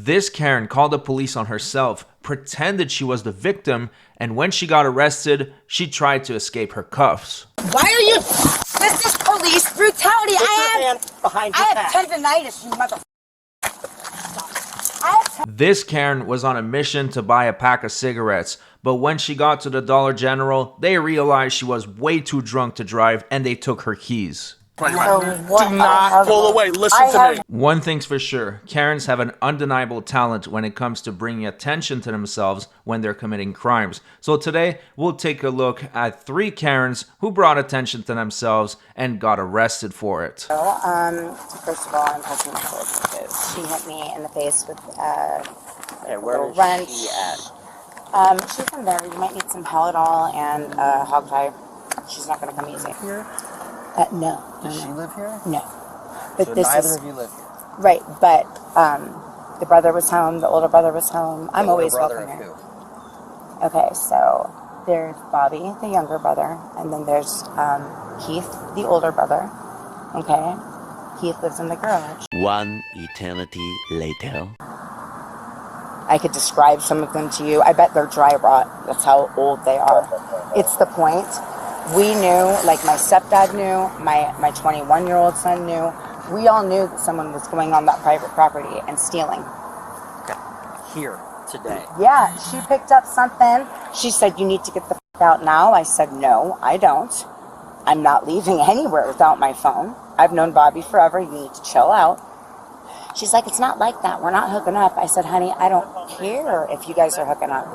This Karen called the police on herself, pretended she was the victim, and when she got arrested, she tried to escape her cuffs. Why are you? This is police brutality. I have tendinitis, you mother. This Karen was on a mission to buy a pack of cigarettes, but when she got to the Dollar General, they realized she was way too drunk to drive and they took her keys. Do not pull away. Listen to me. One thing's for sure, Karens have an undeniable talent when it comes to bringing attention to themselves when they're committing crimes. So today, we'll take a look at 3 Karens who brought attention to themselves and got arrested for it. First of all, I'm pressing my hold because she hit me in the face with a little wrench. She at? She's in there. You might need some Paladol and hog tie. She's not going to come easy. Here? No. Does she live here? No. But So this neither is of you live here? right. But the brother was home. The older brother was home. I'm always welcome of here. who? Okay, so there's Bobby, the younger brother, and then there's Keith, the older brother. Okay, Keith lives in the garage. One eternity later. I could describe some of them to you. I bet they're dry rot. That's how old they are. It's the point. We knew, like my stepdad knew, my 21-year-old son knew. We all knew that someone was going on that private property and stealing. Okay. Here, today. Yeah, she picked up something. She said, "You need to get the f*** out now." I said, "No, I don't. I'm not leaving anywhere without my phone. I've known Bobby forever. You need to chill out." She's like, "It's not like that. We're not hooking up." I said, "Honey, I don't care if you guys are hooking up.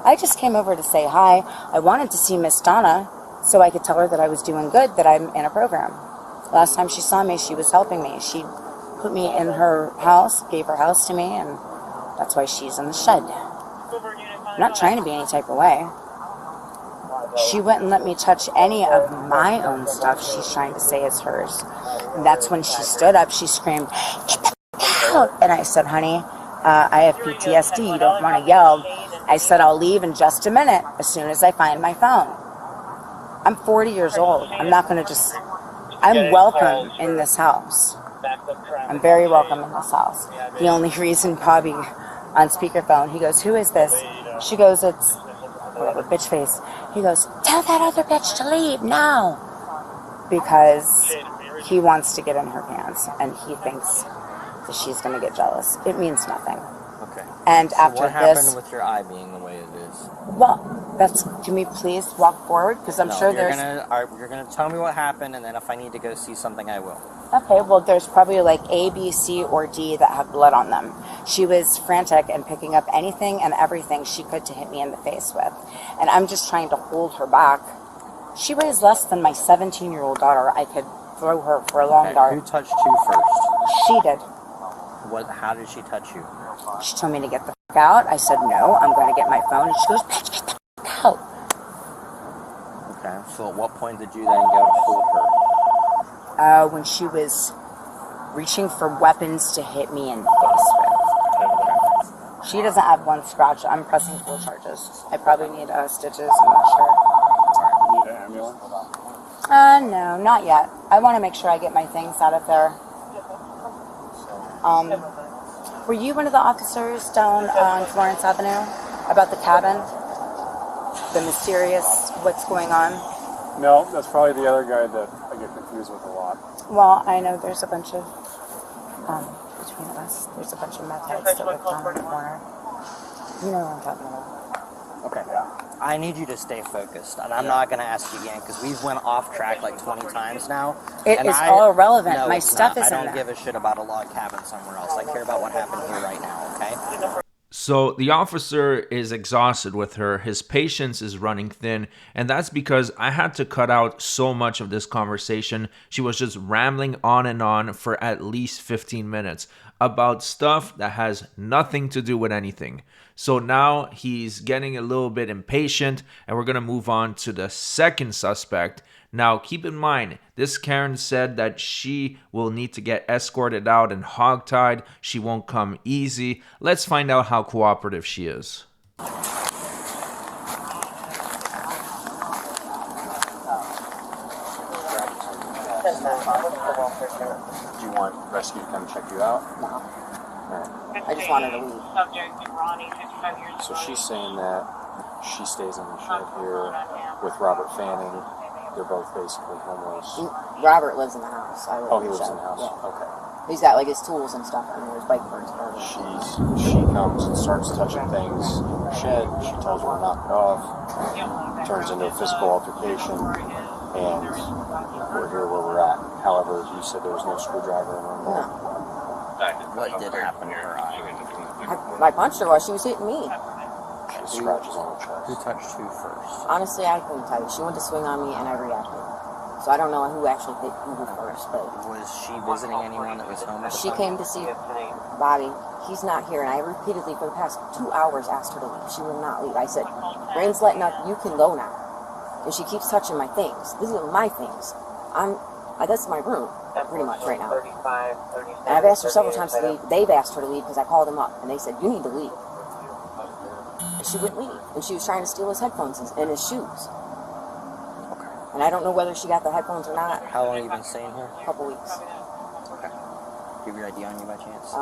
I just came over to say hi. I wanted to see Miss Donna so I could tell her that I was doing good, that I'm in a program. Last time she saw me, she was helping me. She put me in her house, gave her house to me, and that's why she's in the shed. I'm not trying to be any type of way. She wouldn't let me touch any of my own stuff she's trying to say is hers. And that's when she stood up, she screamed, "Get the f*** out!" And I said, "Honey, I have PTSD. You don't want to yell." I said, "I'll leave in just a minute as soon as I find my phone." I'm 40 years old. I'm not going to just... I'm welcome in this house. I'm very welcome in this house. The only reason Bobby on speakerphone, he goes, "Who is this?" She goes, "It's whatever, bitch face." He goes, "Tell that other bitch to leave now." Because he wants to get in her pants and he thinks that she's going to get jealous. It means nothing. Okay. And So after what happened this... with your eye being the way it is? Well, that's... Can we please walk forward? Because I'm sure you're there's... You're gonna tell me what happened, and then if I need to go see something, I will. Okay, well, there's probably like A, B, C, or D that have blood on them. She was frantic and picking up anything and everything she could to hit me in the face with. And I'm just trying to hold her back. She weighs less than my 17-year-old daughter. I could throw her for a long dart. Who touched you first? She did. How did she touch you? She told me to get the f*** out. I said, "No, I'm going to get my phone." And she goes, "Bitch, get the f*** out." Okay, so at what point did you then go to hold her? When she was reaching for weapons to hit me in the face with. She doesn't have one scratch. I'm pressing 4 charges. I probably need stitches. I'm not sure. You need an ambulance? No, not yet. I want to make sure I get my things out of there. Were you one of the officers down on Florence Avenue about the cabin? The mysterious what's going on? No, that's probably the other guy that I get confused with a lot. Well, I know there's a bunch of, between us, there's a bunch of meth heads that live down in the corner. You know what I'm talking about. Okay. I need you to stay focused, and I'm not going to ask you again, because we've went off track like 20 times now. It is all irrelevant. No, My it's stuff not. is in I don't there. give a shit about a log cabin somewhere else. I care about what happened here right now, okay? So the officer is exhausted with her. His patience is running thin. And that's because I had to cut out so much of this conversation. She was just rambling on and on for at least 15 minutes about stuff that has nothing to do with anything. So now he's getting a little bit impatient and we're going to move on to the second suspect. Now, keep in mind, this Karen said that she will need to get escorted out and hogtied. She won't come easy. Let's find out how cooperative she is. Do you want rescue to come check you out? I just want her to leave. So she's saying that she stays in the shed here with Robert Fanning. They're both basically homeless. Robert lives in the house. I live Oh, in he the lives shed. in the house. Yeah. Okay. He's got like his tools and stuff, and his bike birds. She comes and starts touching things in the shed. She tells her to knock it off. Turns into a physical altercation, and we're here where we're at. However, you said there was no screwdriver in her room. No. What did happen to her eye? I punched her while she was hitting me. She scratches on her chest. Who touched who first? Honestly, I couldn't tell you. She went to swing on me, and I reacted. So I don't know who actually hit who first, but Was she visiting anyone that was home at the she time? came to see Bobby. He's not here, and I repeatedly for the past 2 hours asked her to leave. She would not leave. I said, "Rain's letting up. You can go now." And she keeps touching my things. These are my things. That's my room, pretty much right now. And I've asked her several times to leave. They've asked her to leave because I called them up, and they said, "You need to leave." And she wouldn't leave, and she was trying to steal his headphones and his shoes. Okay. And I don't know whether she got the headphones or not. How long have you been staying here? A couple weeks. Okay. Do you have your ID on you by chance?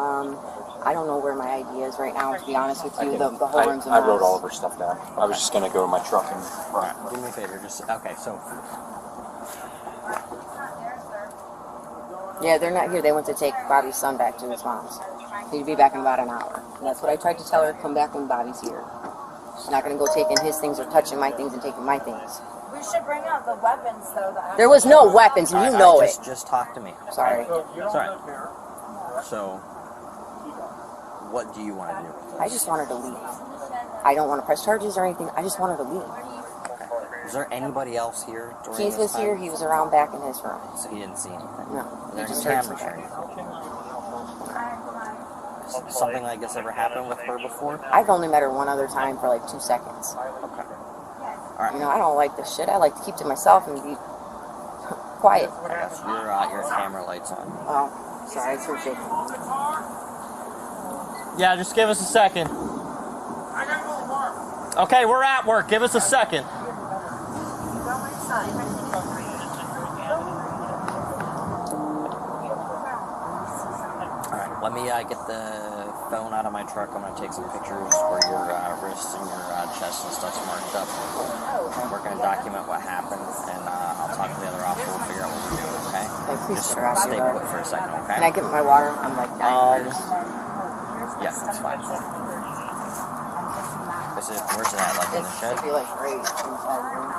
I don't know where my ID is right now, to be honest with you. The whole room's a I mess. wrote all of her stuff down. I was just going to go to my truck and run. Alright, do me a favor, okay, so Yeah, they're not here. They went to take Bobby's son back to his mom's. He'd be back in about an hour. And that's what I tried to tell her, come back when Bobby's here. She's not going to go taking his things or touching my things and taking my things. We should bring out the weapons, though. There was no weapons, and you know it. Just talk to me. Sorry. Sorry. So, what do you want to do? I just want her to leave. I don't want to press charges or anything. I just want her to leave. Is there anybody else here during Keith this was time? here. He was around back in his room. So he didn't see anything? No. Is there He just any heard some cameras or shit. anything? Something like this ever happened with her before? I've only met her one other time for like 2 seconds. Okay. You Alright. know, I don't like this shit. I like to keep to myself and be quiet. I got you. Your camera light's on. Oh, sorry. I appreciate it. Yeah, just give us a second. Okay, we're at work. Give us a second. Alright, let me get the phone out of my truck. I'm going to take some pictures where your wrists and your chest and stuff's marked up. We're going to document what happened, and I'll talk to the other officer. We'll figure out what we're doing, okay? Please Just put her out stay here. put for a second, okay? Can I get my water? I'm like dying. Yeah, that's fine. Where's it at? Like in the It's shed? should be like right inside the room.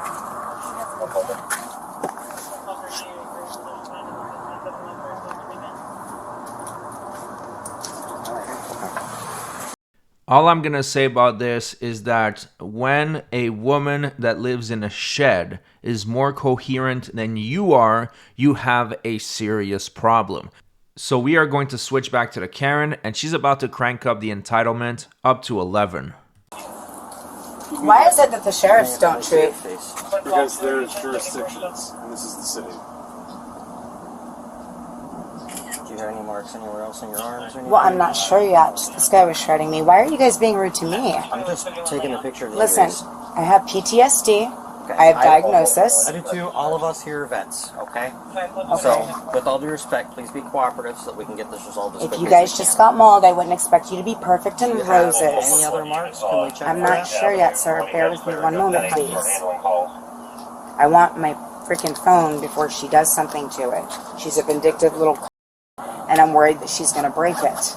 All I'm going to say about this is that when a woman that lives in a shed is more coherent than you are, you have a serious problem. So we are going to switch back to the Karen, and she's about to crank up the entitlement up to 11. Why is it that the sheriffs don't treat? Because there's jurisdictions, and this is the city. Do you have any marks anywhere else on your arms or anything? Well, I'm not sure yet. This guy was shredding me. Why are you guys being rude to me? I'm just taking a picture of the Listen, injuries. I have PTSD. Okay. I have diagnosis. I do too. All of us here are vets, okay? So, with all due respect, please be cooperative so that we can get this resolved as If quickly you as guys we just can. got mauled, I wouldn't expect you to be perfect and Do you have any roses. other marks? Can we check I'm for not that? sure yet, sir. Bear with me 1 moment, please. I want my freaking phone before she does something to it. She's a vindictive little and I'm worried that she's going to break it.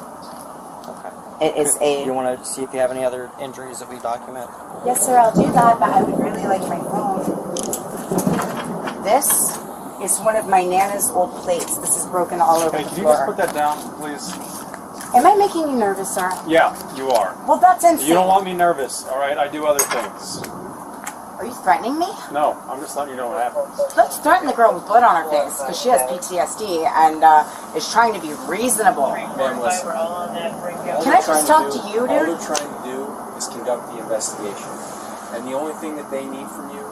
Okay. It is a... You want to see if you have any other injuries that we document? Yes, sir, I'll do that, but I would really like my phone. This is one of my Nana's old plates. This is broken all over Hey, the can you just floor. put that down, please? Am I making you nervous, sir? Yeah, you are. Well, that's insane. You don't want me nervous, all right? I do other things. Are you threatening me? No, I'm just letting you know what happens. Let's threaten the girl with blood on her face because she has PTSD and is trying to be reasonable. Ma'am, listen. Can I just talk to you, All they're dude? trying to do is conduct the investigation. And the only thing that they need from you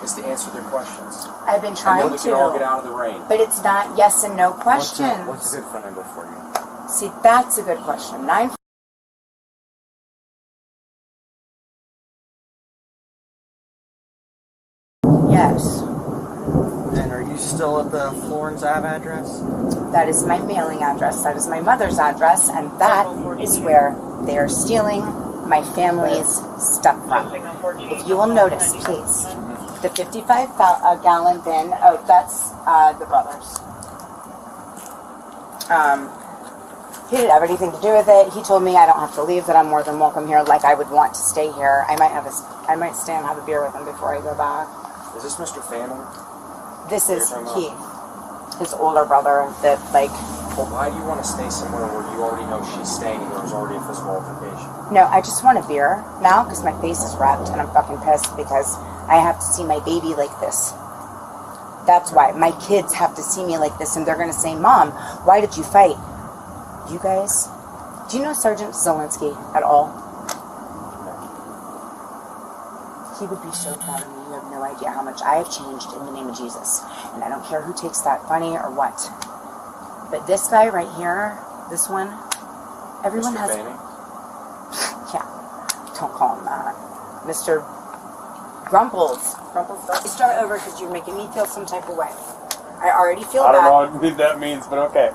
is to answer their questions. I've been And trying then we can all get to. out of the rain. But it's not yes and no What's questions. a good phone number for you? See, that's a good question. 9. Yes. And are you You still at the Florence Ave address? That is my mailing address. That is my mother's address, and that is where they are stealing my family's stuff from. If you will notice, please, the 55-gallon bin. Oh, that's the brothers. He didn't have anything to do with it. He told me I don't have to leave, that I'm more than welcome here, like I would want to stay here. I might stay and have a beer with him before I go back. Is this Mr. Fanning? This is Keith, his older brother, that, like... Well, why do you want to stay somewhere where you already know she's staying and there was already a physical altercation? No, I just want a beer now because my face is wrapped and I'm fucking pissed because I have to see my baby like this. That's why. My kids have to see me like this and they're going to say, Mom, why did you fight? You guys, do you know Sergeant Zelensky at all? He would be so proud of me. You have no idea how much I have changed in the name of Jesus. And I don't care who takes that funny or what. But this guy right here, this one, everyone Mr. has... Fanning? Yeah, don't call him that. Mr. Grumples. Grumples, don't start over because you're making me feel some type of way. I already feel bad. I don't know what that means, but okay.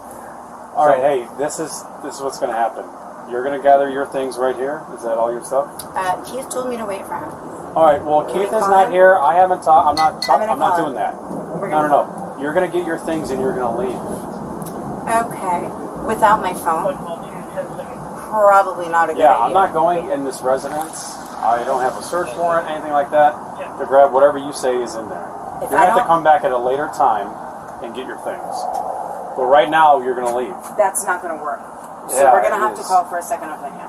All right, hey, this is what's going to happen. You're going to gather your things right here? Is that all your stuff? Keith told me to wait for him. All right, well, Keith is not here. I haven't talked. I'm not doing that. No. You're going to get your things and you're going to leave. Okay. Without my phone? Probably not a good idea. I'm not going in this residence. I don't have a search warrant, anything like that, to grab whatever you say is in there. You're going to have to come back at a later time and get your things. But right now, you're going to leave. That's not going to work. So we're going to have to call for a second opinion.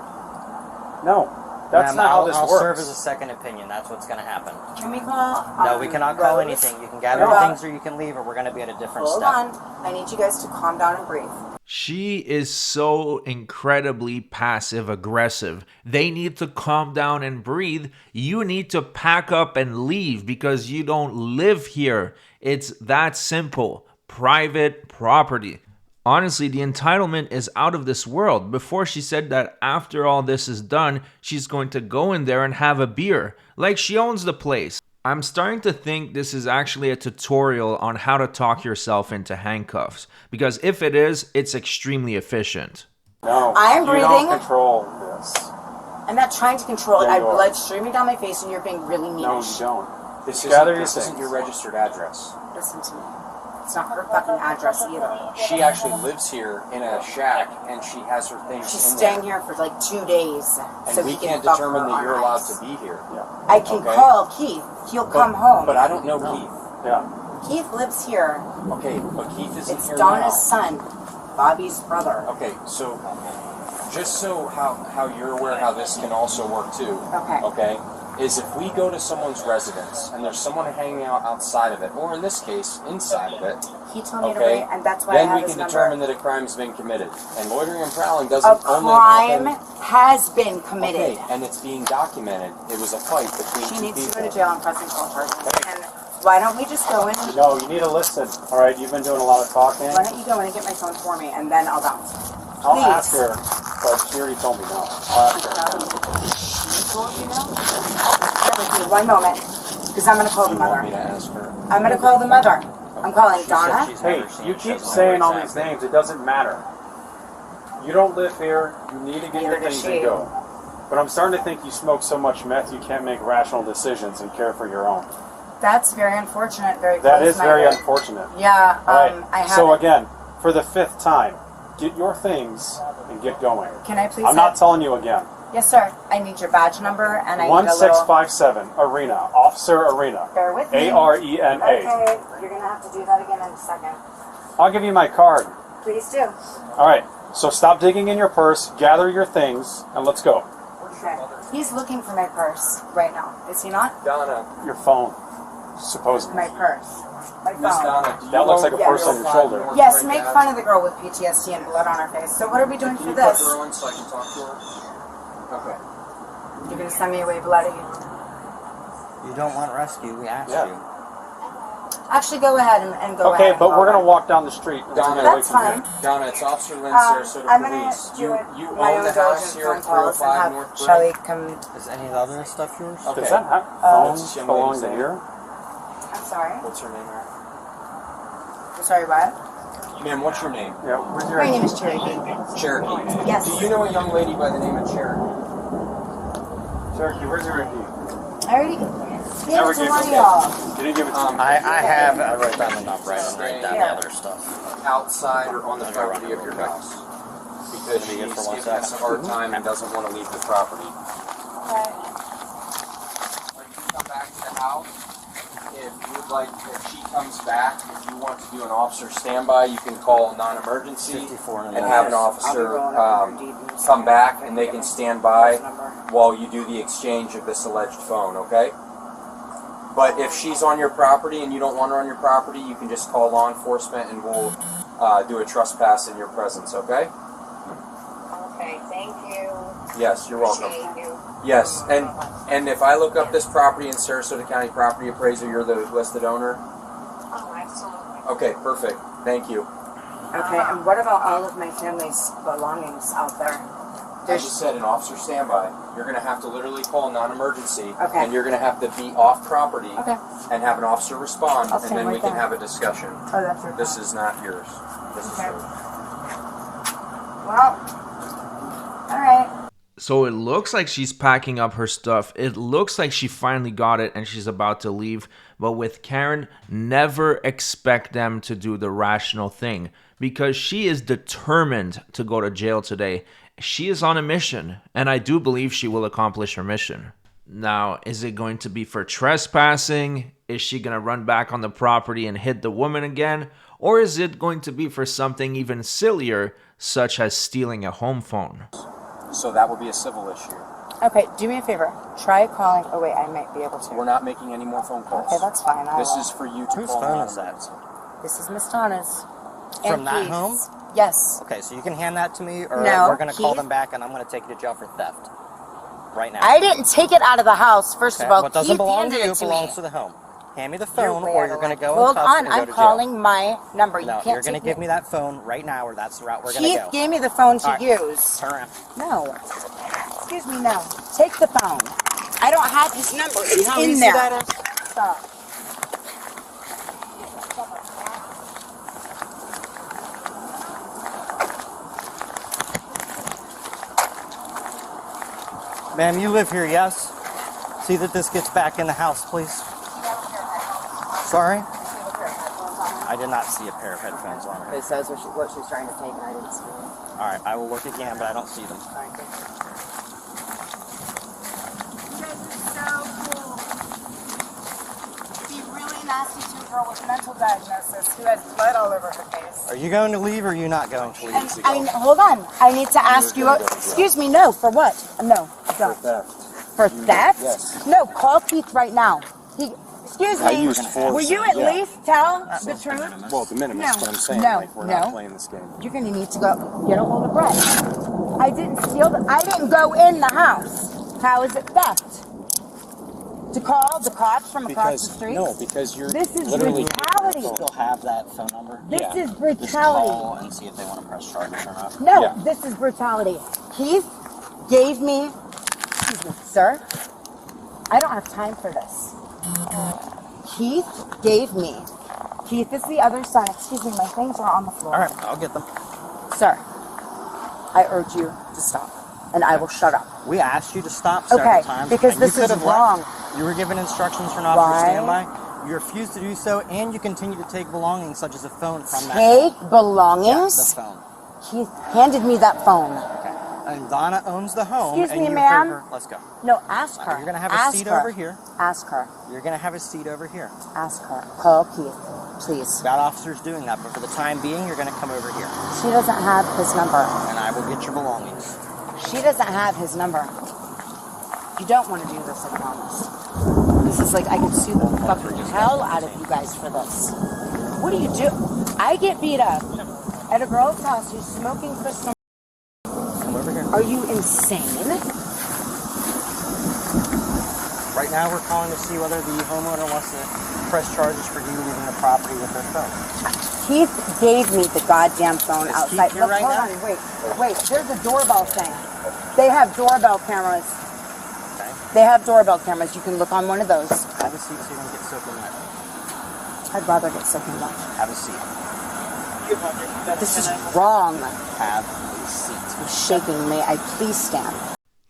No, that's not how this I'll works. serve as a second opinion. That's what's going to happen. Can we call... No, we cannot call anything. You can gather your things or you can leave, or we're going to be at a different step. Hold on. I need you guys to calm down and breathe. She is so incredibly passive aggressive. They need to calm down and breathe. You need to pack up and leave because you don't live here. It's that simple. Private property. Honestly, the entitlement is out of this world. Before she said that after all this is done, she's going to go in there and have a beer. Like she owns the place. I'm starting to think this is actually a tutorial on how to talk yourself into handcuffs. Because if it is, it's extremely efficient. No, I'm breathing. You don't control this. I'm not trying to control it. Yeah, I you have are. blood streaming down my face and you're being really meanish. No, you don't. This Gather your isn't things. your registered address. Listen to me. It's not her fucking address either. She actually lives here in a shack, and she has her things She's in staying there. here for like 2 days. And so we he can can't fuck determine her that on you're allowed ice. to be here. I can Okay. call Keith. He'll come home. But I don't know Keith. Yeah. Keith lives here. Okay, but Keith isn't It's here Donna's now. son, Bobby's brother. Okay, so just so how you're aware how this can also work too. Okay. Is if we go to someone's residence and there's someone hanging out outside of it, or in this case, inside of it. He told me to wait, and that's why I then have we his can number. determine that a crime's been committed. And loitering and prowling doesn't A only crime happen. has been committed. Okay, and it's being documented. It was a fight between She two needs people. to go to jail on pressing charges. And why don't we just go in? No, you need to listen. All right, you've been doing a lot of talking. Why don't you go in and get my phone for me, and then I'll bounce. I'll Please. ask her, but she already told me no. I'll ask her. She told you no? Bear with me 1 moment, because I'm going to call the You want mother. me to ask her? I'm going to call the mother. I'm calling She said Donna. she's Hey, never seen you it. She keep doesn't know saying all where these it's at. names. It doesn't matter. You don't live here. You need to get your Neither does things and she. go. But I'm starting to think you smoke so much meth you can't make rational decisions and care for your own. That's very unfortunate. That is very close-minded. unfortunate. Yeah, All right. I have. So again, for the 5th time, get your things and get going. Can I please? I'm not telling you again. Yes, sir. I need your badge number, and I need a little. 1657 Arena, Officer Arena. Bear with me. ARENA. Okay, you're gonna have to do that again in a second. I'll give you my card. Please do. All right. So stop digging in your purse, gather your things, and let's go. Okay. He's looking for my purse right now. Is he not? Donna, Your phone, supposedly. My purse. My Miss phone. Donna, do you That looks like a Yeah, purse on your shoulder. Yes, make fun of the girl with PTSD and blood on her face. So what are we doing Can for you this? put her on so I can talk to her? Okay. You're gonna send me away bloody. You don't want rescue. We asked Yeah. you. Actually, go ahead and go ahead. Okay, and but go we're going to ahead. walk down the street. and Donna, get away That's from fine. here. Donna, it's Officer Lynn, Sarasota I'm gonna Police. do You it own my own the diligent house here phone at calls and 305 have North Shelly Bridge? come. Is any of the other stuff yours? Okay. Does that have What's phones this young belong lady's to name? here? I'm sorry. What's her name, Eric? Sorry, what? Ma'am, what's your name? Yeah, where's your My name is Cherokee. Cherokee. Yes. Do you know a young lady by the name of Cherokee? Cherokee, where's your ID? I already gave Never it to gave one it. of y'all. Can you give it to me? I have. I wrote down the number. I didn't write down the other stuff. Outside or on the I'm gonna property run of it your real quick. house? Because Be she's good for 1 giving us a second. hard time and doesn't want to leave the property. Okay. When you come back to the house, if she comes back, if you want to do an officer standby, you can call non-emergency 54 and have an officer come back and they can stand by while you do the exchange of this alleged phone, okay? But if she's on your property and you don't want her on your property, you can just call law enforcement and we'll do a trespass in your presence, okay? Okay, thank you. Yes, you're welcome. Appreciate you. Yes, and if I look up this property in Sarasota County Property Appraiser, you're the listed owner? Oh, absolutely. Okay, perfect. Thank you. Okay, and what about all of my family's belongings out there? I just said an officer standby. You're going to have to literally call non-emergency, Okay. and you're going to have to be off property Okay. and have an officer respond, I'll and stand then we right can there. have a discussion. Oh, that's your This phone. is not yours. This is Okay. yours. Well, all right. So it looks like she's packing up her stuff. It looks like she finally got it and she's about to leave. But with Karen, never expect them to do the rational thing because she is determined to go to jail today. She is on a mission, and I do believe she will accomplish her mission. Now, is it going to be for trespassing? Is she going to run back on the property and hit the woman again? Or is it going to be for something even sillier, such as stealing a home phone? So that would be a civil issue. Okay, do me a favor. Try calling. Oh, wait, I might be able to. We're not making any more phone calls. Okay, that's fine. I This will. is for you to Whose call phone is that? non-emergency. This is Miss Donna's. From And that Keith's. home? Yes. Okay, so you can hand that to me, or No, we're gonna call Keith? them back, and I'm gonna take you to jail for theft. Right now. I didn't take it out of the house, first Okay, of all. what doesn't Keith belong to handed you it to belongs me. to the home. Hand me the phone, or you're gonna go in Hold cuffs on, and go I'm to jail. calling my number. You No, can't you're gonna take give me me that phone right now, or that's the route we're Keith gonna go. gave me the phone to All right. use. Turn around. No. Excuse me, no. Take the phone. I don't have his number. It's how in easy there. that is? Stop. Ma'am, you live here, yes? See that this gets back in the house, please. Sorry? I did not see a pair of headphones on her. It says what she's trying to take, and I didn't see it. All right, I will look again, but I don't see them. All right, good. You guys are so cool. Be really nasty to a girl with mental diagnosis who has blood all over her face. Are you going to leave, or are you not going to leave? And hold on. I need to ask you. Excuse me. No. For what? No. Don't. For theft? Yes. No. Call Keith right now. Excuse me. I used force, Will you at yeah. least tell the truth? Well, the minimum No. is what I'm saying. No. Like, we're No. not playing this game. You're gonna need to go get a hold of Brett. I didn't steal. I didn't go in the house. How is it theft? To call the cops from across the street? No, because you're This is literally brutality. Still have that phone number? This Yeah. is Just brutality. call and see if they want to press charges or not. No, Yeah. this is brutality. Keith gave me, excuse me, sir, I don't have time for this. Keith gave me, Keith is the other son, excuse me, my things are on the floor. All right, I'll get them. Sir, I urge you to stop, and I will shut up. We asked you to stop several Okay, times. because and you this could is have left. wrong. You were given instructions for an officer Why? standby. You refused to do so, and you continue to take belongings such as a phone from that Take phone. belongings? Yeah, the phone. Keith handed me that phone. Okay. And Donna owns the home. Excuse and me, you ma'am. heard her. Let's go. No, ask her. You're gonna have a Ask seat her. over here. Ask her. You're going to have a seat over here. Ask her. Call Keith, please. Got officers doing that, but for the time being, you're going to come over here, She doesn't have his number. and I will get your belongings. She doesn't have his number. You don't want to do this, I promise. This is like, I can sue the fucking hell out of you guys for this. What do you do? I get beat up at a girl's house who's smoking crystal. Come over here. Are you insane? Right now, we're calling to see whether the homeowner wants to press charges for you leaving the property with their phone. Keith gave me the goddamn phone Is outside. Keith here right hold now? on, wait. There's a doorbell thing. They have doorbell cameras. Okay. They have doorbell cameras. You can look on one of those. Have a seat so you don't get soaking wet. I'd rather get sick and die. Have a seat. This is wrong. Have a seat. You're shaking. May I please stand?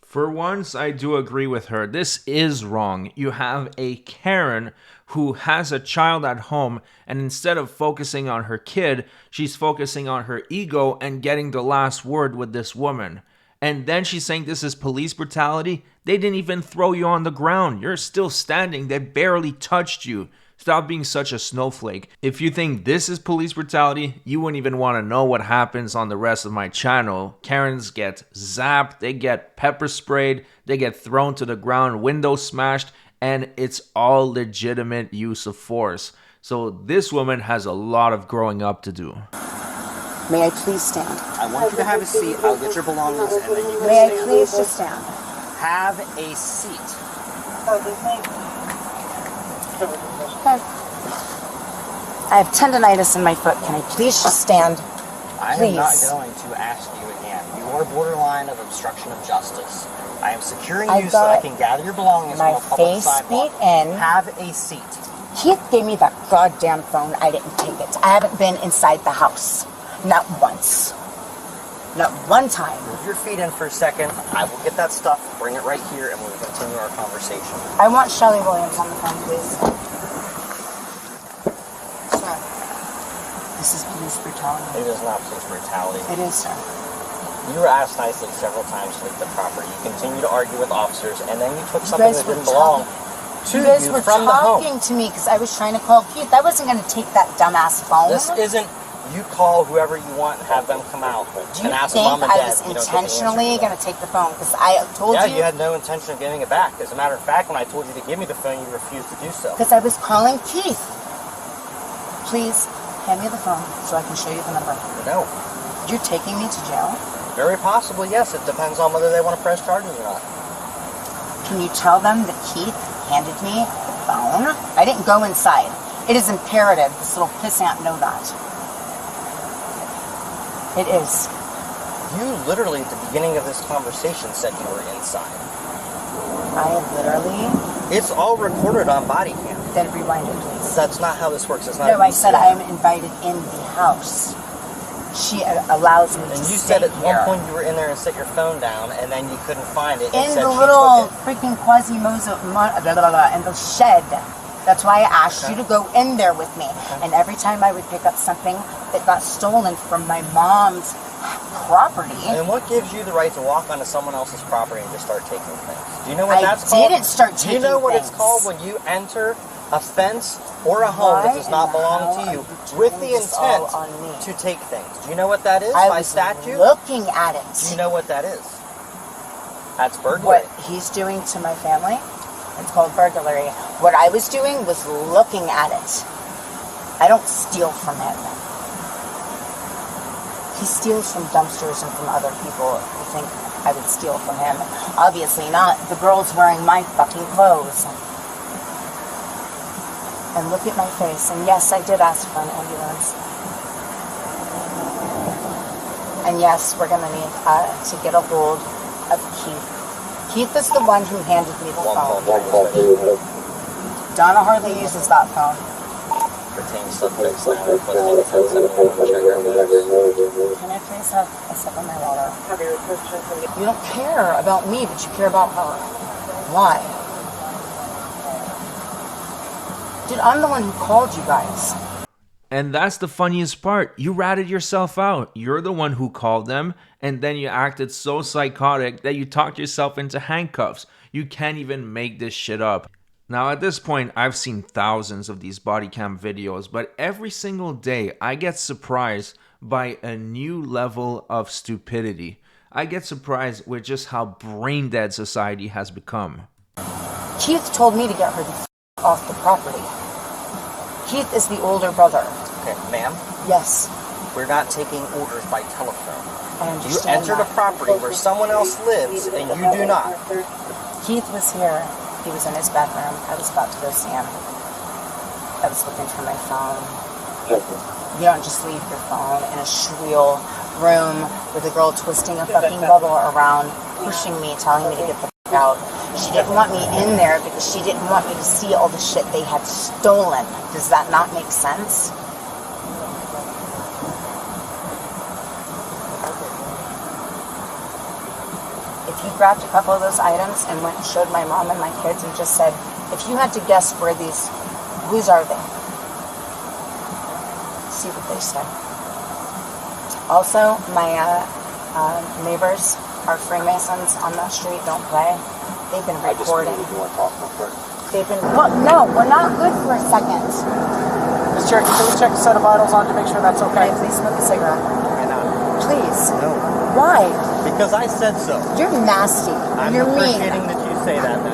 For once, I do agree with her. This is wrong. You have a Karen who has a child at home, and instead of focusing on her kid, she's focusing on her ego and getting the last word with this woman. And then she's saying this is police brutality. They didn't even throw you on the ground. You're still standing. They barely touched you. Stop being such a snowflake. If you think this is police brutality, you wouldn't even want to know what happens on the rest of my channel. Karens get zapped, they get pepper sprayed, they get thrown to the ground, windows smashed, and it's all legitimate use of force. So this woman has a lot of growing up to do. May I please stand? I want you to have a seat. I'll get your belongings and then you can May I stand. please just stand? Have a seat. Okay. I have tendonitis in my foot. Can I please just stand? I am Please. not going to ask you again. You are borderline of obstruction of justice. I am securing I you so I got can gather your belongings my on a public face sidewalk. beat in. Have a seat. Keith gave me that goddamn phone. I didn't take it. I haven't been inside the house. Not once. Not one time. Move your feet in for a second. I will get that stuff, bring it right here, and we'll continue our conversation. I want Shelley Williams on the phone, please. Sir, this is police brutality. It is not police brutality. It is, sir. You were asked nicely several times to leave the property. You continued to argue with officers, and then you took You something guys that were didn't belong to You guys you were from the home. talking to me because I was trying to call Keith. I wasn't going to take that dumbass phone. This isn't you call whoever you want and have them come out Do and you ask think mom and I dad was if you don't get the answer intentionally to going that. to take the phone? Because I told Yeah, you. you had no intention of giving it back. As a matter of fact, when I told you to give me the phone, you refused to do so. Because I was calling Keith. Please hand me the phone so I can show you the number. No. You're taking me to jail? Very possibly, yes. It depends on whether they want to press charges or not. Can you tell them that Keith handed me the phone? I didn't go inside. It is imperative this little pissant know that. It is. You literally, at the beginning of this conversation, said you were inside. I have literally... It's all recorded on Bodycam. Then rewind it, please. That's not how this works. It's not. No, I said I am invited in the house. She allows me to And you stay said at here. one point you were in there and set your phone down, and then you couldn't find it. And In said the she little took it. freaking Quasimodo, in the shed. That's why I asked you to go in there with me. And every time I would pick up something that got stolen from my mom's property. And what gives you the right to walk onto someone else's property and just start taking things? Do you know what I that's called? didn't start Do you taking know what it's things. called when you enter a fence or a home that does not belong to you with the this all intent on me? to take things? Do you know what that is I by was statute? looking at it. Do you know what that is? That's burglary. What he's doing to my family, it's called burglary. What I was doing was looking at it. I don't steal from him. He steals from dumpsters and from other people. I think I would steal from him. Obviously not. The girl's wearing my fucking clothes. And look at my face. And yes, I did ask for an ambulance. And yes, we're going to need to get a hold of Keith. Keith is the one who handed me the phone. Donna hardly uses that phone. Pertains to fix now. Requesting a 1071 check your minutes. Can I please have a sip of my water? You don't care about me, but you care about her. Why? Dude, I'm the one who called you guys. And that's the funniest part. You ratted yourself out. You're the one who called them, and then you acted so psychotic that you talked yourself into handcuffs. You can't even make this shit up. Now at this point, I've seen thousands of these body cam videos, but every single day I get surprised by a new level of stupidity. I get surprised with just how brain dead society has become. Keith told me to get her the off the property. Keith is the older brother. Okay, ma'am, Yes, we're not taking orders by telephone. I You understand entered a that. property where someone else lives and you do not. Keith was here. He was in his bedroom. I was about to go see him. I was looking for my phone. You don't just leave your phone in a shriel room with a girl twisting a fucking bubble around, pushing me, telling me to get the fuck out. She didn't want me in there because she didn't want me to see all the shit they had stolen. Does that not make sense? If he grabbed a couple of those items and went and showed my mom and my kids and just said, if you had to guess where these, whose are they? See what they say. Also, my neighbors are Freemasons on the street. Don't play. They've been recording. You want to talk real quick? They've been. Well, no, we're not good for a second. Miss Cherokee, can we check the set of vitals on to make sure that's okay? Can I please smoke a cigarette? Cannot. Please. No. Why? Because I said so. You're nasty. I'm You're mean. appreciating that you say that way.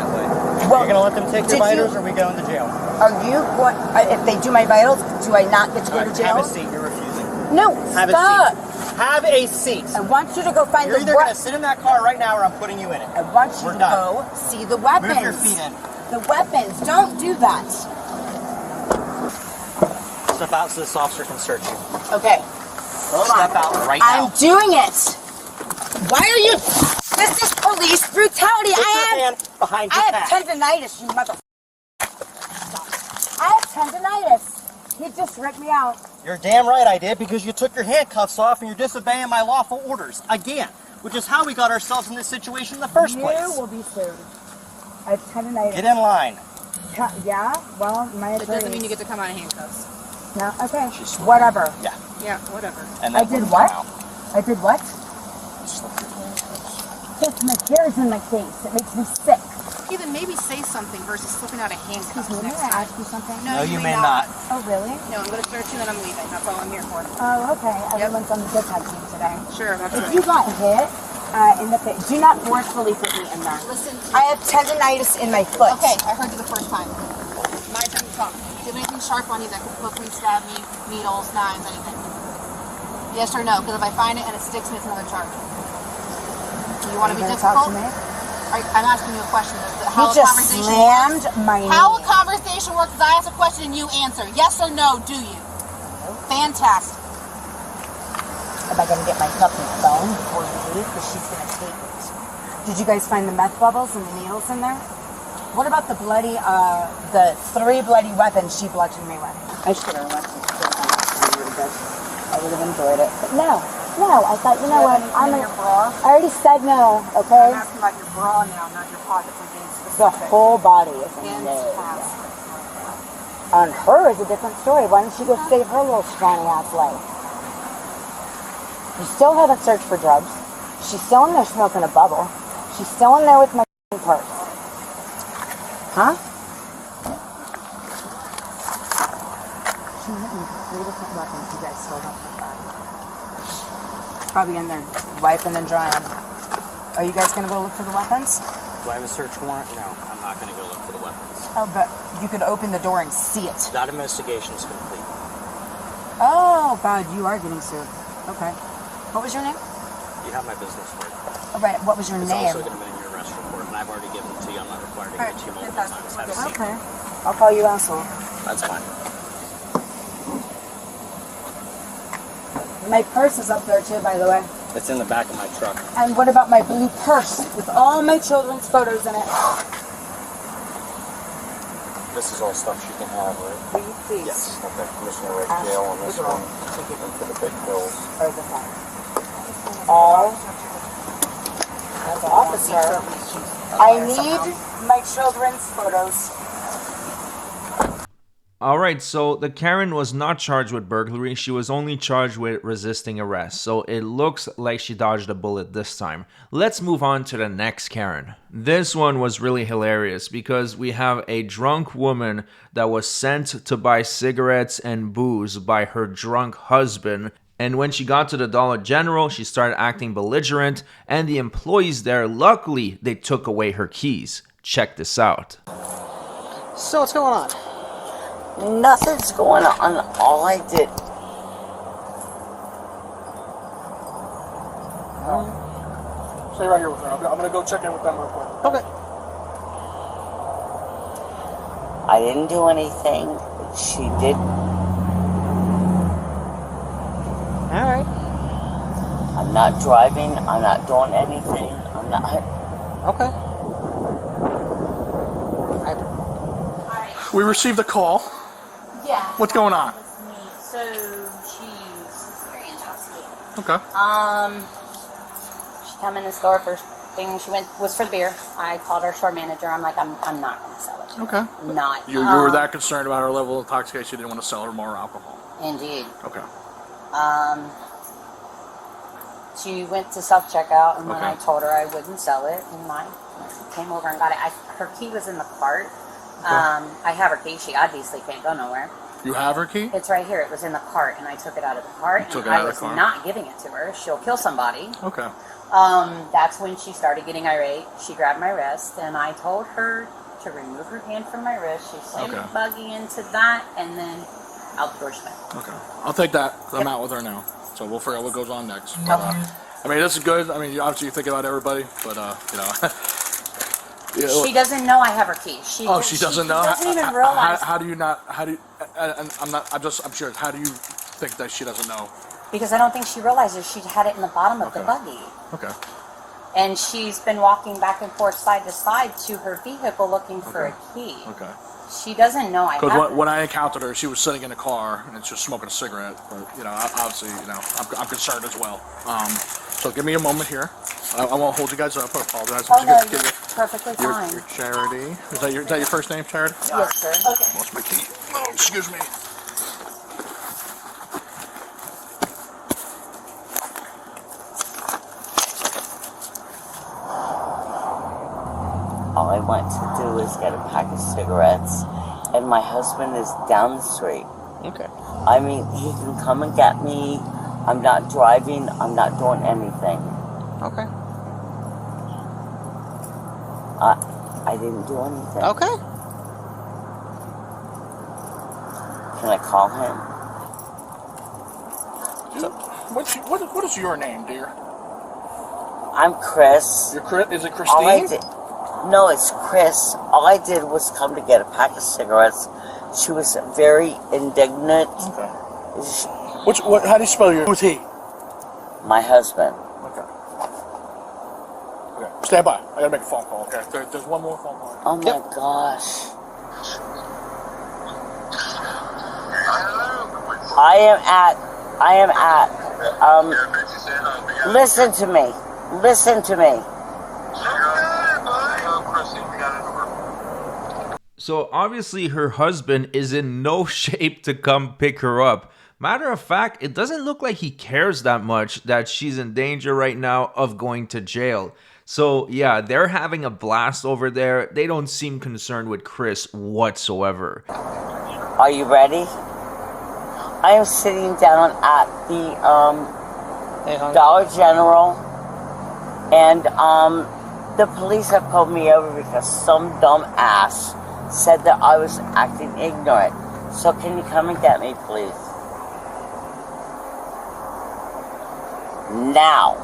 Well, Are you going to let them take your did vitals you- or are we going to jail? Are you going? If they do my vitals, do I not get to go to jail? Have a seat. You're refusing. No. Have Stop. a seat. Have a seat. I want you to go find You're the either going to sit in that car right now or I'm putting you in it. I want you We're to done. go see the weapons. Move your feet in. The weapons. Don't do that. Step out so this officer can search you. Okay. Step out right now. I'm doing it. Why are you? This is police brutality. Put your hand behind your I back. have tendonitis, you mother. I have tendonitis. He just ripped me out. You're damn right I did because you took your handcuffs off and you're disobeying my lawful orders again, which is how we got ourselves in this situation in the first place. You will be sued. I have tendonitis. Get in line. Yeah. Well, my It doesn't mean you get to come out of handcuffs. No. Okay. Whatever. Yeah. Yeah, whatever. And I then did we'll what? come out. I did what? Yes, my hair's in my face. It makes me sick. Okay, then maybe say something versus flipping out of handcuffs Excuse me, may next I time. ask you something? No, you may not. Oh, really? No, I'm going to search you and then I'm leaving. That's all I'm here for. Oh, okay. Everyone's on the good side team today. Sure, that's If right. you got hit in the face, do not forcefully put me in there. Listen, I have tendonitis in my foot. okay, I heard you the first time. My turn to talk. Do you have anything sharp on you that could poke me, stab me, needles, knives, anything? Yes or no? Because if I find it and it sticks me, it's another charge. Do you want to be gonna difficult? talk to me? I'm asking you a question. He How a just conversation slammed works. my How a knee. conversation works is I ask a question and you answer. Yes or no, do you? Fantastic. Am I going to get my fucking phone before you leave? Because she's going to take it. Did you guys find the meth bubbles and the needles in there? What about the bloody, the 3 bloody weapons she bludgeoned me with? I should have left it. I would have enjoyed it. But no, I thought, you know what? I already said no, okay? I'm asking about your bra now, not your pockets and being The specific. whole body is in Fantastic. there. On her is a different story. Why don't she go save her little scrawny ass life? You still haven't searched for drugs. She's still in there smoking a bubble. She's still in there with my purse. Huh? She hit me with 3 different weapons. You guys still don't have that. Probably in there, wiping and drying. Are you guys gonna go look for the weapons? Do I have a search warrant? No, I'm not going to go look for the weapons. Oh, but you could open the door and see it. That investigation is complete. Oh, God, you are getting sued. Okay. What was your name? You have my business card. All right, what was your It's name? also going to be in your arrest report, and I've already given it to you. I'm not required to give it to you multiple times. Have a seat. Okay. I'll call you asshole. That's fine. My purse is up there, too, by the way. It's in the back of my truck. And what about my blue purse with all my children's photos in it? This is all stuff she can have, right? Will you please? Yes. Okay. Commissioner Red Jail on this one. And for the big bills. Or the phone? All. Officer, I need my children's photos. Alright, so the Karen was not charged with burglary, she was only charged with resisting arrest, so it looks like she dodged a bullet this time. Let's move on to the next Karen. This one was really hilarious because we have a drunk woman that was sent to buy cigarettes and booze by her drunk husband, and when she got to the Dollar General, she started acting belligerent, and the employees there, luckily, they took away her keys. Check this out. So what's going on? Nothing's going on. All I did. Stay right here with her. I'm gonna go check in with them real quick. Okay. I didn't do anything. She did. All right. I'm not driving. I'm not doing anything. I'm not. Okay. We received a call. Yeah. What's going on? That's me. So she's very intoxicated. Okay. She come in the store, first thing she went was for the beer. I called our store manager. I'm like, I'm not going to sell it. Okay. Not. You were that concerned about her level of intoxication, you didn't want to sell her more alcohol. Indeed. Okay. She went to self-checkout, and when Okay. I told her I wouldn't sell it, and I came over and got it. Her key was in the cart. I have her key. She obviously can't go nowhere. You have her key? It's right here. It was in the cart, and I took it out of the cart, and I was not giving it to her. She'll kill somebody. Okay. That's when she started getting irate. She grabbed my wrist, and I told her to remove her hand from my wrist. She slammed the buggy into that, and then out the door she went. Okay. I'll take that. I'm out with her now. So we'll figure out what goes on next. But, I mean, this is good. I mean, obviously you think about everybody, but, you know. She doesn't know I have her key. She doesn't know? She doesn't even realize. How do you not, I'm sure, how do you think that she doesn't know? Because I don't think she realizes she had it in the bottom of the buggy. Okay. And she's been walking back and forth side to side to her vehicle looking for a key. Okay. She doesn't know I have Because it. when I encountered her, she was sitting in a car and she was smoking a cigarette. But, you know, obviously, you know, I'm concerned as well. So give me a moment here. I won't hold you guys up. I apologize. Oh, no, you're perfectly fine. Your Charity. Is that your first name, Charity? Yes, sir. Okay. Lost my key. Oh, excuse me. All I want to do is get a pack of cigarettes, and my husband is down the street. Okay. I mean, he can come and get me. I'm not driving. I'm not doing anything. Okay. I didn't do anything. Okay. Can I call him? What is your name, dear? I'm Chris. Is it Christine? No, it's Chris. All I did was come to get a pack of cigarettes. She was very indignant. Okay. How do you spell your? Who's he? My husband. Okay. Okay. Stand by. I gotta make a phone call. Okay. There's one more phone call. Oh my gosh. I am at, listen to me. Listen to me. So obviously her husband is in no shape to come pick her up. Matter of fact, it doesn't look like he cares that much that she's in danger right now of going to jail. So yeah, they're having a blast over there. They don't seem concerned with Chris whatsoever. Are you ready? I am sitting down at the Dollar General, and the police have pulled me over because some dumb ass said that I was acting ignorant. So can you come and get me, please? Now.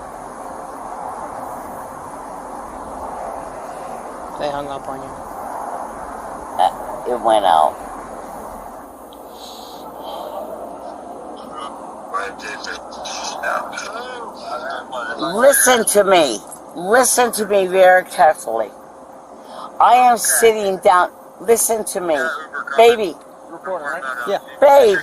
They hung up on you. It went out. Listen to me. Listen to me very carefully. I am sitting down. Listen to me. Baby. Recording, right? Yeah. Babe.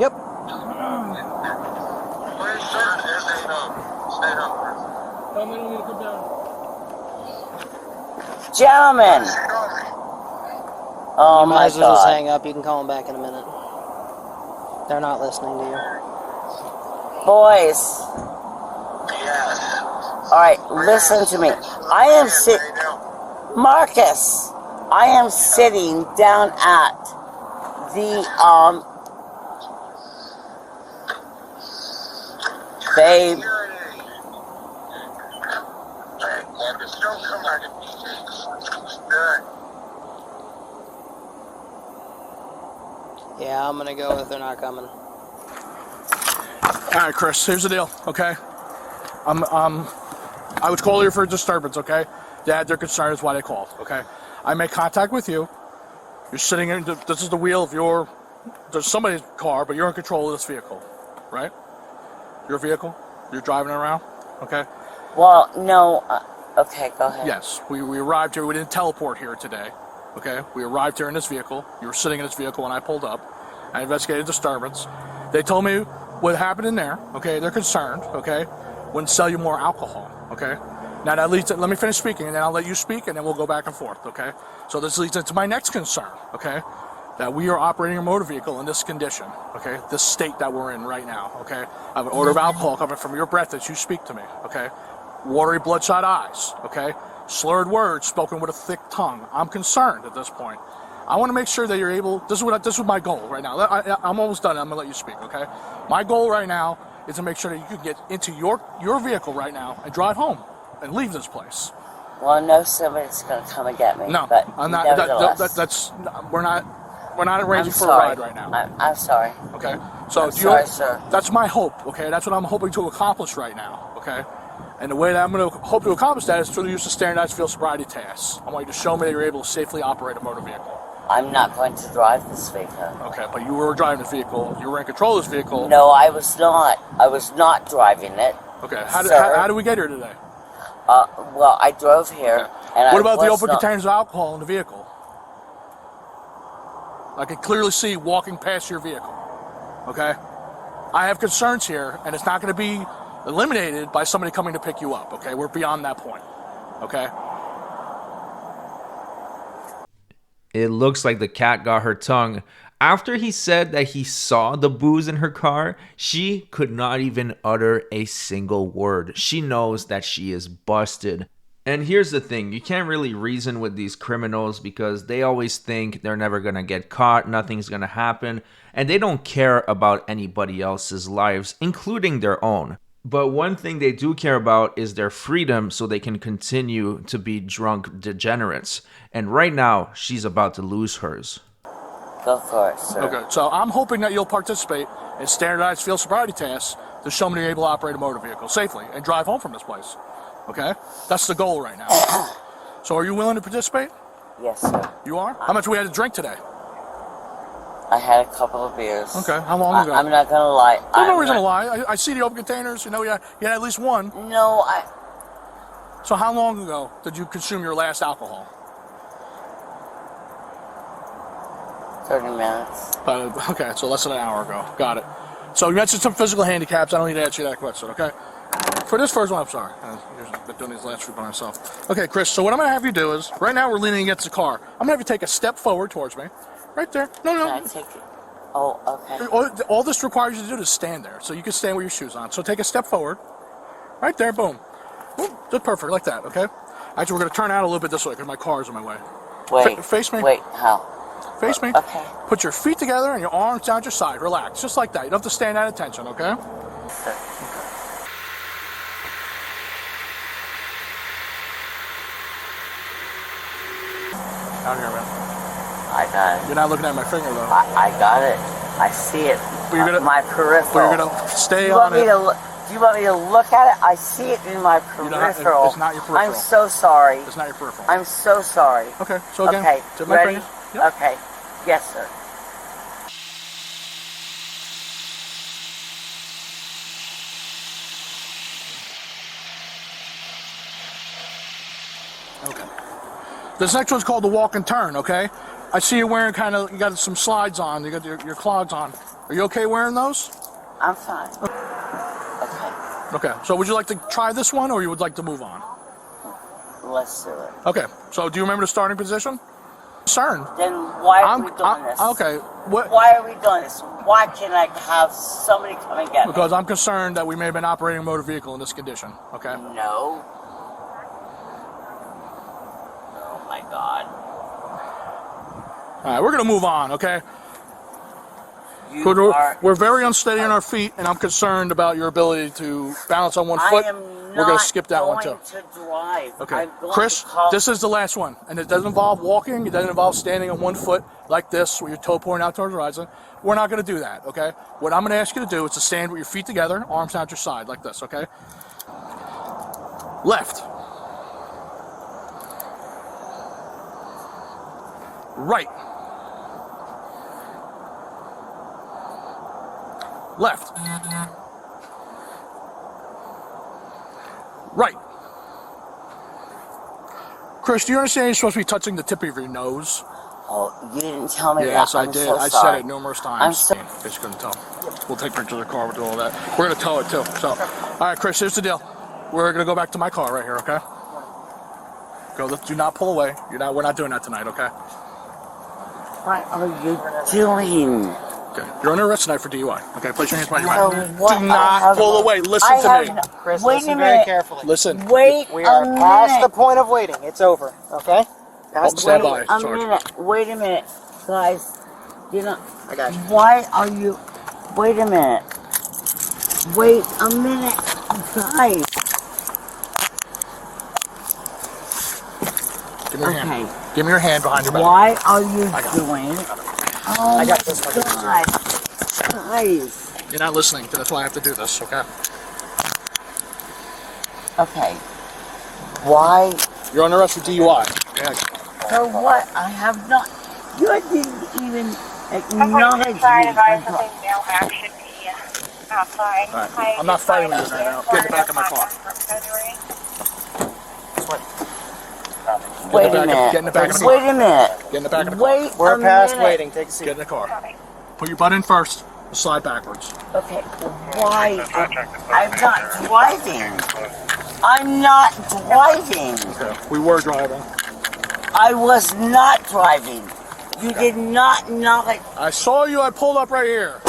Yep. Gentlemen. Oh You might my as well just God. hang up. You can call them back in a minute. They're not listening to you. Boys. Alright, listen to me. I am Marcus, I am sitting down at the, babe. Yeah, I'm gonna go if they're not coming. All right, Chris. Here's the deal. Okay. I was calling you for a disturbance. Okay. Dad, they're concerned. Is why they called. Okay. I make contact with you. You're sitting in. This is the wheel of your. There's somebody's car, but you're in control of this vehicle, right? Your vehicle. You're driving it around. Okay. Well, no, Okay, go ahead. Yes, we arrived here. We didn't teleport here today. Okay, we arrived here in this vehicle. You were sitting in this vehicle when I pulled up. I investigated disturbance. They told me what happened in there. Okay, they're concerned. Okay, wouldn't sell you more alcohol. Okay, now that leads to, let me finish speaking, and then I'll let you speak, and then we'll go back and forth. Okay, so this leads into my next concern. Okay, that we are operating a motor vehicle in this condition. Okay, this state that we're in right now. Okay, I have an odor of alcohol coming from your breath as you speak to me. Okay, watery, bloodshot eyes. Okay. Slurred words spoken with a thick tongue. I'm concerned at this point. I want to make sure that you're able. This is my goal right now. I'm almost done. I'm gonna let you speak. Okay. My goal right now is to make sure that you can get into your vehicle right now and drive home and leave this place. Well, I know somebody's gonna come and get me. No, but I'm not. We're not arranging for a ride right now. I'm sorry. Okay. So sorry, sir. That's my hope. Okay. That's what I'm hoping to accomplish right now. Okay. And the way that I'm going to hope to accomplish that is through the use of standardized field sobriety tests. I want you to show me that you're able to safely operate a motor vehicle. I'm not going to drive this vehicle. Okay, but you were driving this vehicle. You were in control of this vehicle. No, I was not. I was not driving it. Okay, how did we get here today? Well, I drove here. Okay. And what about the open containers of alcohol in the vehicle? I can clearly see walking past your vehicle. Okay? I have concerns here, and it's not going to be eliminated by somebody coming to pick you up. Okay, we're beyond that point. Okay. It looks like the cat got her tongue. After he said that he saw the booze in her car, she could not even utter a single word. She knows that she is busted. And here's the thing, you can't really reason with these criminals because they always think they're never gonna get caught, nothing's gonna happen, and they don't care about anybody else's lives, including their own. But one thing they do care about is their freedom so they can continue to be drunk degenerates. And right now, she's about to lose hers. Go for it, sir. Okay, so I'm hoping that you'll participate in standardized field sobriety tests to show me you're able to operate a motor vehicle safely and drive home from this place. Okay? That's the goal right now. So are you willing to participate? Yes, sir. You are? How much we had to drink today? I had a couple of beers. Okay, how long ago? I'm not going to lie. There's no reason to lie. I see the open containers. You know, you had at least one. No, So how long ago did you consume your last alcohol? 30 minutes. Okay, so less than an hour ago. Got it. So you mentioned some physical handicaps. I don't need to ask you that question, okay? For this first one, I'm sorry. I've been doing these last few by myself. Okay, Chris, so what I'm going to have you do is, right now we're leaning against the car. I'm going to have you take a step forward towards me. Right there. No. Can I take it? Oh, okay. All this requires you to do is stand there. So you can stand with your shoes on. So take a step forward. Right there, boom. Boom. Just perfect, like that, okay? Actually, we're going to turn out a little bit this way because my car is in my way. Wait. Face me. Wait, how? Face me. Okay. Put your feet together and your arms down your side. Relax, just like that. You don't have to stand at attention, okay? Okay. Down here, man. I got it. You're not looking at my finger, though. I got it. I see it. My peripheral. But you're going to stay on it. Do you want me to look at it? I see it in my peripheral. It's not your peripheral. I'm so sorry. It's not your peripheral. I'm so sorry. Okay, so again, okay, to my ready? finger. Yep. Okay. Yes, sir. Okay. This next one's called the walk and turn, okay? I see you wearing you got some slides on, you got your clogs on. Are you okay wearing those? I'm fine. Okay, so would you like to try this one or you would like to move on? Let's do it. Okay, so do you remember the starting position? Concerned. Then why are we doing this? Okay. Why are we doing this? Why can't I have somebody come and get me? Because I'm concerned that we may have been operating a motor vehicle in this condition, okay? No. Oh my God. All right, we're going to move on, okay? We're very unsteady on our feet, and I'm concerned about your ability to balance on one foot. We're going to skip that one, too. To drive. Okay. Chris, this is the last one, and it doesn't involve walking. It doesn't involve standing on one foot like this with your toe pointing out towards the horizon. We're not going to do that, okay? What I'm going to ask you to do is to stand with your feet together, arms down at your side like this, okay? Left. Right. Left. Right. Chris, do you understand you're supposed to be touching the tip of your nose? Oh, you didn't tell me that. Yes, I I'm did. so I sorry. said it numerous times. I'm so... In case you couldn't tell. We'll take pictures of the car, we'll do all that. We're going to tow it too. So, all right, Chris, here's the deal. We're going to go back to my car right here, okay? Go. Do not pull away. We're not doing that tonight, okay? What are you doing? Okay. You're under arrest tonight for DUI. Okay, place your hands behind your back. What? Do not pull away. Listen to me. Chris, Wait listen a very minute. carefully. Listen. Wait We are a past minute. the point of waiting. It's over, okay? Past the Stand point. by. A minute. Wait a minute. Guys, you know, I got you. why are you... Wait a minute. Wait a minute. Guys. Give me your hand. Give me your hand behind your back. Why are you doing... Oh I got this my one. God. Guys. You're not listening, that's why I have to do this, okay? Okay. Why? You're under arrest for DUI. Yeah. For what? I have not... You didn't even acknowledge me. Outside, advise that there's no action here. Outside. All right. I'm not fighting with you right now. Get in the back of my car. Wait a minute. Get in the back of the car. Wait a minute. Get in the back of the car. Wait We're a past minute. waiting. Take a seat. Get in the car. Put your butt in first. Slide backwards. Okay, why? I'm not driving. I'm not driving. Okay. We were driving. I was not driving. You did not acknowledge. I saw you. I pulled up right here.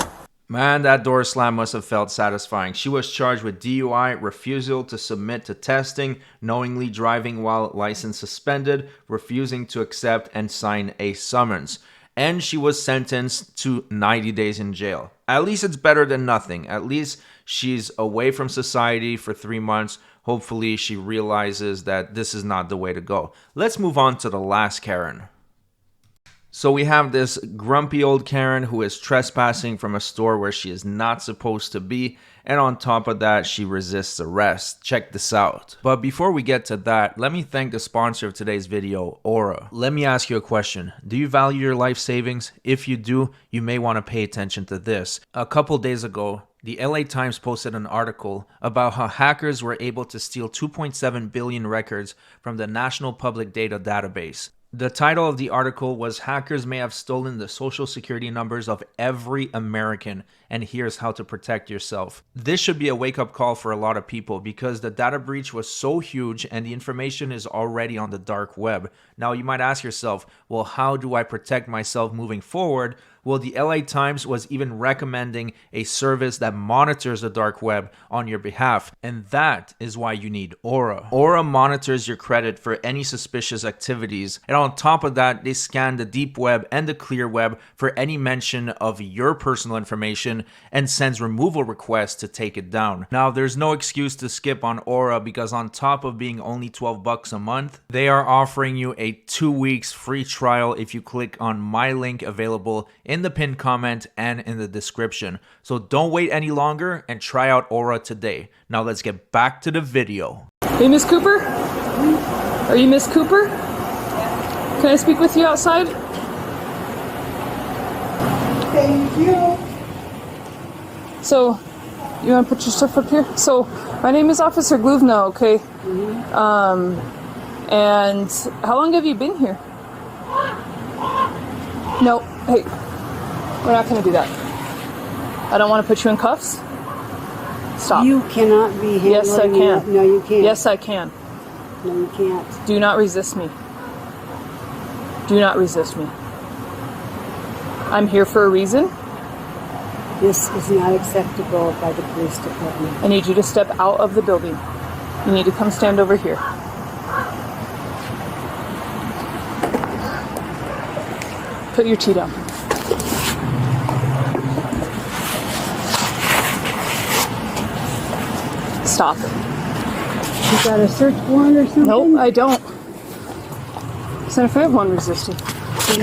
Man, that door slam must have felt satisfying. She was charged with DUI, refusal to submit to testing, knowingly driving while license suspended, refusing to accept and sign a summons. And she was sentenced to 90 days in jail. At least it's better than nothing. At least she's away from society for 3 months. Hopefully she realizes that this is not the way to go. Let's move on to the last Karen. So we have this grumpy old Karen who is trespassing from a store where she is not supposed to be. And on top of that, she resists arrest. Check this out. But before we get to that, let me thank the sponsor of today's video, Aura. Let me ask you a question. Do you value your life savings? If you do, you may want to pay attention to this. A couple days ago, the LA Times posted an article about how hackers were able to steal 2.7 billion records from the National Public Data Database. The title of the article was "Hackers May Have Stolen the Social Security Numbers of Every American, and Here's How to Protect Yourself." This should be a wake-up call for a lot of people because the data breach was so huge and the information is already on the dark web. Now you might ask yourself, well, how do I protect myself moving forward? Well, the LA Times was even recommending a service that monitors the dark web on your behalf. And that is why you need Aura. Aura monitors your credit for any suspicious activities. And on top of that, they scan the deep web and the clear web for any mention of your personal information and sends removal requests to take it down. Now, there's no excuse to skip on Aura because on top of being only $12 a month, they are offering you a 2 weeks free trial if you click on my link available in the pinned comment and in the description. So don't wait any longer and try out Aura today. Now let's get back to the video. Hey, Miss Cooper? Are you Miss Cooper? Can I speak with you outside? Thank you. So, you want to put your stuff up here? So, my name is Officer Gluvna, okay? And how long have you been here? No, hey, we're not going to do that. I don't want to put you in cuffs. Stop. You cannot be handling. Yes, I can. No, you can't. Yes, I can. No, you can't. Do not resist me. Do not resist me. I'm here for a reason. This is not acceptable by the police department. I need you to step out of the building. You need to come stand over here. Put your tea down. Stop. You got a search warrant or something? Nope, I don't. Senator, if I have one resisting.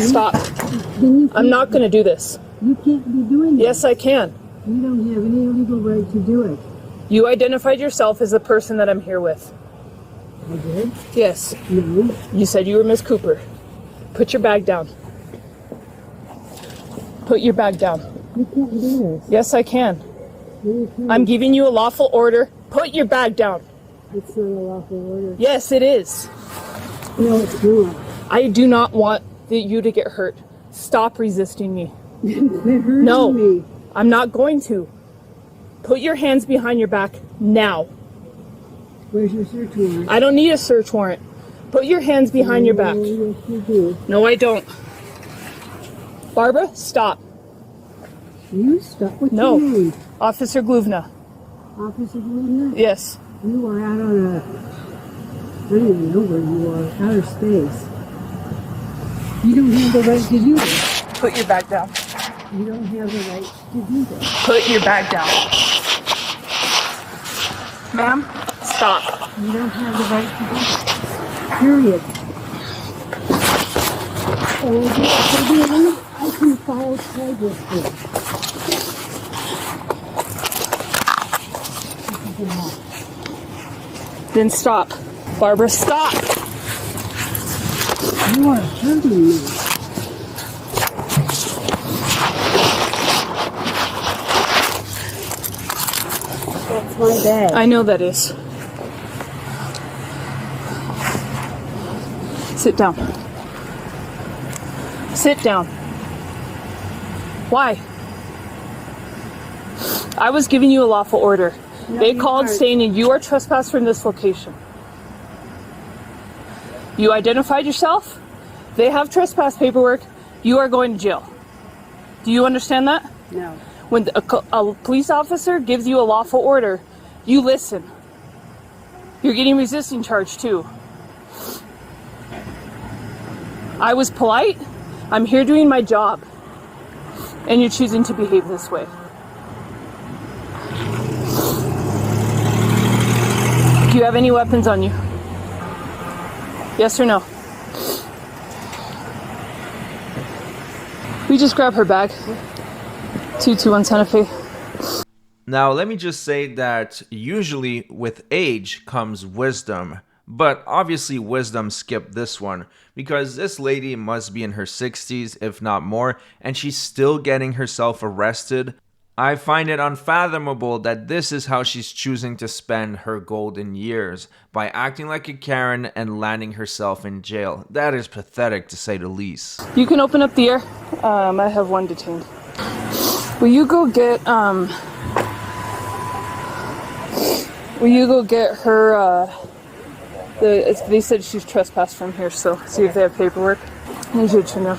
Stop. I'm not going to do this. You can't be doing this. Yes, I can. You don't have any legal right to do it. You identified yourself as the person that I'm here with. I did? Yes. No. You said you were Miss Cooper. Put your bag down. Put your bag down. You can't do this. Yes, I can. No, you can't. I'm giving you a lawful order. Put your bag down. It's not a lawful order. Yes, it is. No, it's not. I do not want you to get hurt. Stop resisting me. Quit hurting No, me. I'm not going to. Put your hands behind your back now. Where's your search warrant? I don't need a search warrant. Put your hands behind your back. Yes, you do. No, I don't. Barbara, stop. You stop. What's No. your name? Officer Gluvna. Officer Luna? Yes. You are out on a... I don't even know where you are. Outer space. You don't have the right to do this. Put your bag down. You don't have the right to do this. Put your bag down. Ma'am, stop. You don't have the right to do this. Period. I can file charges for it. Then stop. Barbara, stop. You are hurting me. That's my bag. I know that is. Sit down. Sit down. Why? I was giving you a lawful order. No, They you called weren't. saying you are trespassed from this location. You identified yourself. They have trespass paperwork. You are going to jail. Do you understand that? No. When a police officer gives you a lawful order, you listen. You're getting resisting charge too. I was polite. I'm here doing my job. And you're choosing to behave this way. Do you have any weapons on you? Yes or no? We just grab her bag. 221 Santa Fe. Now, let me just say that usually with age comes wisdom, but obviously wisdom skipped this one because this lady must be in her 60s, if not more, and she's still getting herself arrested. I find it unfathomable that this is how she's choosing to spend her golden years, by acting like a Karen and landing herself in jail. That is pathetic, to say the least. You can open up the air. I have one detained. Will you go get her, they said she's trespassed from here, so see if they have paperwork. I need you to know.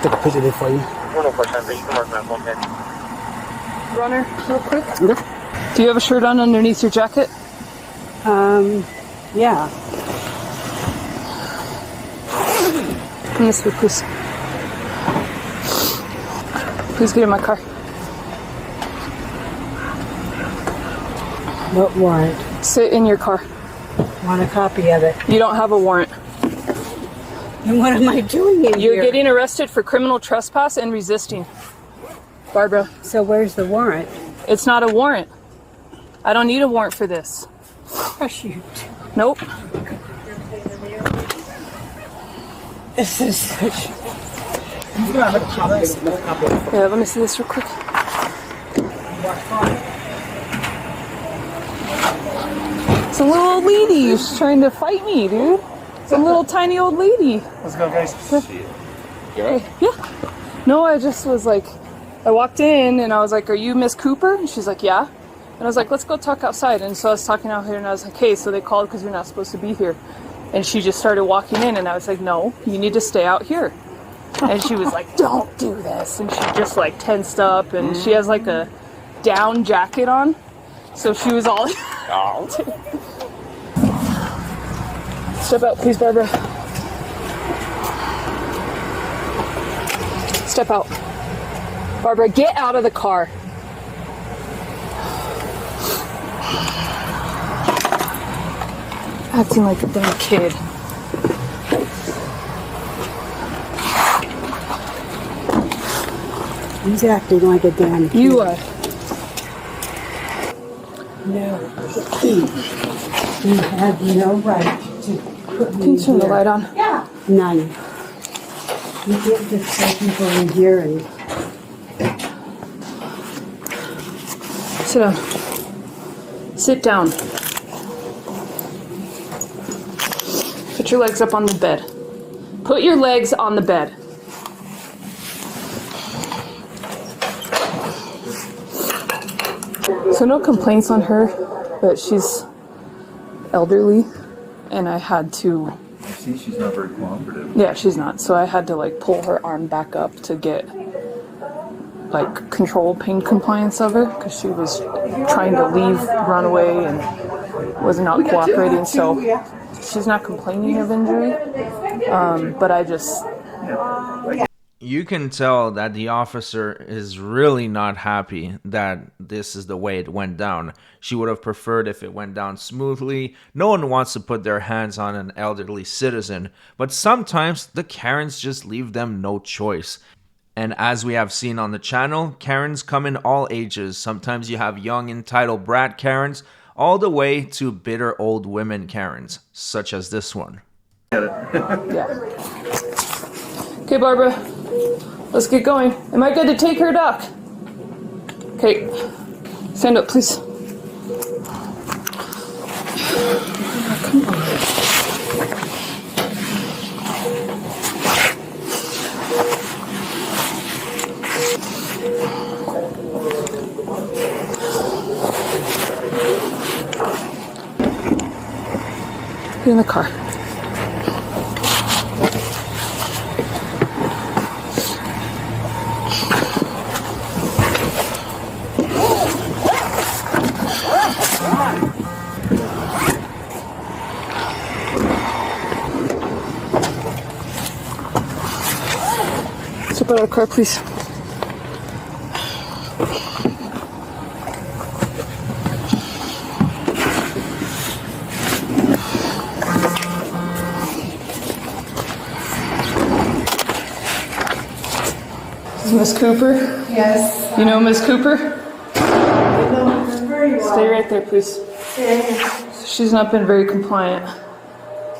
Take a picture of it for you. Runner, real quick. Do you have a shirt on underneath your jacket? Yeah. This way, please. Please get in my car. What warrant? Sit in your car. Want a copy of it? You don't have a warrant. And what am I doing in You're here? getting arrested for criminal trespass and resisting. Barbara. So where's the warrant? It's not a warrant. I don't need a warrant for this. Oh, shoot. Nope. This is such... Yeah, let me see this real quick. It's a little old lady. She's trying to fight me, dude. It's a little tiny old lady. Let's go, guys. Yeah. No, I just was like, I walked in and I was like, "Are you Miss Cooper?" And she's like, "Yeah." And I was like, "Let's go talk outside." And so I was talking out here and I was like, "Hey, so they called because you're not supposed to be here." And she just started walking in and I was like, "No, you need to stay out here." And she was like, "Don't do this." And she just like tensed up and she has like a down jacket on. So she was all... Step out, please, Barbara. Step out. Barbara, get out of the car. Acting like a dumb kid. He's acting like a damn kid. You are. No. You have no right to put me Can you turn the here. light on? Yeah. None. You can't just put people in here and... Sit down. Sit down. Put your legs up on the bed. Put your legs on the bed. So no complaints on her, but she's elderly, and I had to... I see she's not very cooperative. Yeah, she's not. So I had to like pull her arm back up to get like controlled pain compliance of her, because she was trying to leave, run away, and was not cooperating. So she's not complaining of injury, but I just... You can tell that the officer is really not happy that this is the way it went down. She would have preferred if it went down smoothly. No one wants to put their hands on an elderly citizen, but sometimes the Karens just leave them no choice. And as we have seen on the channel, Karens come in all ages. Sometimes you have young entitled brat Karens, all the way to bitter old women Karens, such as this one. Yeah. Okay, Barbara. Let's get going. Am I good to take her, Doc? Okay. Stand up, please. Come on. Get in the car. Step out of the car, please. This is Miss Cooper? Yes. You know Miss Cooper? I know her very well. Stay right there, please. She's not been very compliant.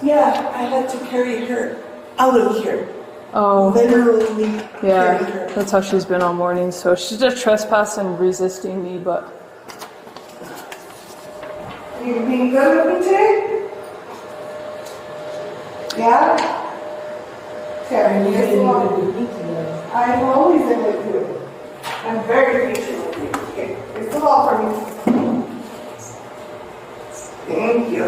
Yeah, I had to carry her out of here. Oh. Literally Yeah, carry her. that's how she's been all morning. So she's just trespassing, resisting me, but... You being good with me today? Yeah? Karen, yes, you are. I'm always in with you. I'm very patient with you. Okay, it's a lot for me. Thank you.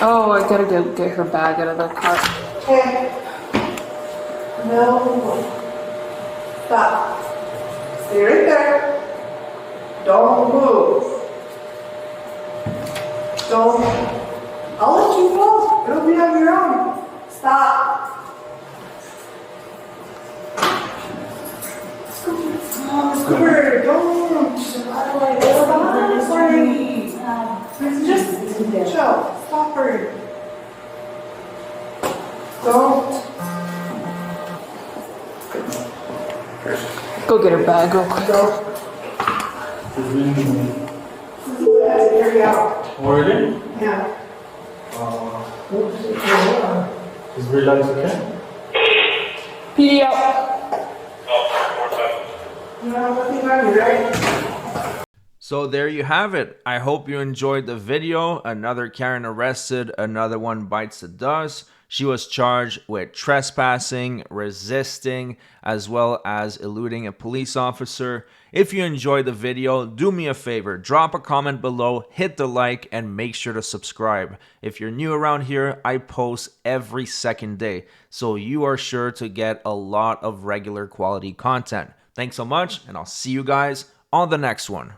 Oh, I gotta get her bag out of the car. Okay. No. Stop. Stay right there. Don't move. Don't. I'll let you go. It'll be on your own. Stop. Scooter, don't. I'm sorry. Just chill. Stop her. Don't. Go get her bag real quick. This is what I have to carry out. Already? Yeah. Is relax okay? PD out. You know, nothing on you, right? So there you have it. I hope you enjoyed the video. Another Karen arrested, another one bites the dust. She was charged with trespassing, resisting, as well as eluding a police officer. If you enjoyed the video, do me a favor, drop a comment below, hit the like, and make sure to subscribe. If you're new around here, I post every second day, so you are sure to get a lot of regular quality content. Thanks so much, and I'll see you guys on the next one.